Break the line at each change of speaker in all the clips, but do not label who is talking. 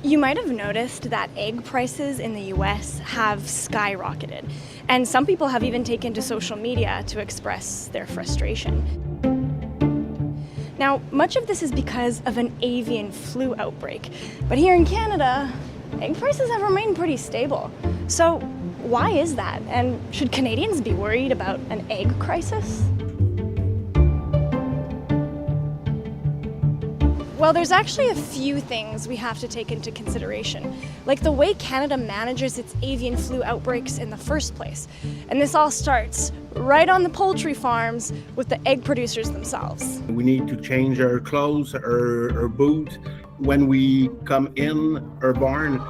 You might have noticed that egg prices in the US have skyrocketed, and some people have even taken to social media to express their frustration. Now, much of this is because of an avian flu outbreak, but here in Canada, egg prices have remained pretty stable. So, why is that? And should Canadians be worried about an egg crisis? Well, there's actually a few things we have to take into consideration, like the way Canada manages its avian flu outbreaks in the first place. And this all starts right on the poultry farms with the egg producers themselves.
We need to change our clothes, our boots. When we come in our barn,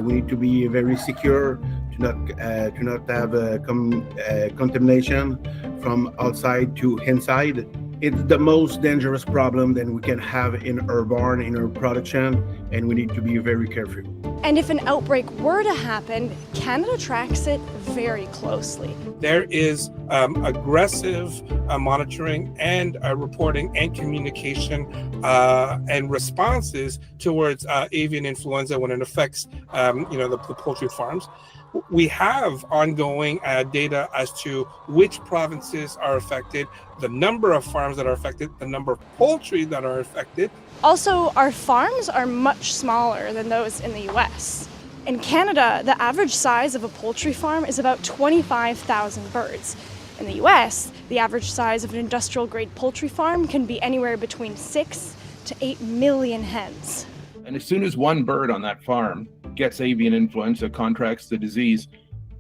we need to be very secure to not have contamination from outside to inside. It's the most dangerous problem that we can have in our barn, in our production, and we need to be very careful.
And if an outbreak were to happen, Canada tracks it very closely.
There is aggressive monitoring and reporting and communication and responses towards avian influenza when it affects the poultry farms. We have ongoing data as to which provinces are affected, the number of farms that are affected, the number of poultry that are affected.
Also, our farms are much smaller than those in the US. In Canada, the average size of a poultry farm is about 25,000 birds. In the US, the average size of an industrial-grade poultry farm can be anywhere between 6 to 8 million hens.
And as soon as one bird on that farm gets avian influenza, contracts the disease,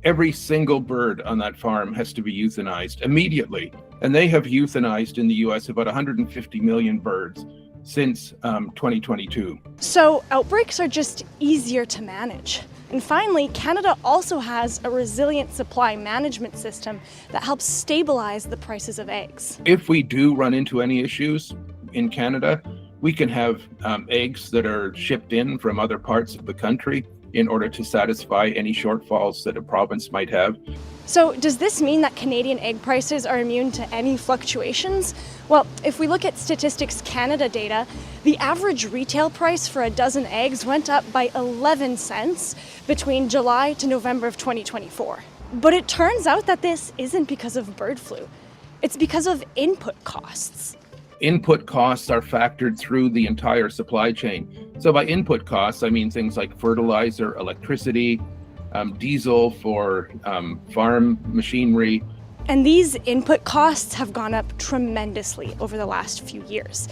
every single bird on that farm has to be euthanized immediately. And they have euthanized in the US about 150 million birds since 2022.
So outbreaks are just easier to manage. And finally, Canada also has a resilient supply management system that helps stabilize the prices of eggs.
If we do run into any issues in Canada, we can have eggs that are shipped in from other parts of the country in order to satisfy any shortfalls that a province might have.
So does this mean that Canadian egg prices are immune to any fluctuations? Well, if we look at Statistics Canada data, the average retail price for a dozen eggs went up by 11 cents between July to November of 2024. But it turns out that this isn't because of bird flu. It's because of input costs.
Input costs are factored through the entire supply chain. So by input costs, I mean things like fertilizer, electricity, diesel for farm machinery.
And these input costs have gone up tremendously over the last few years.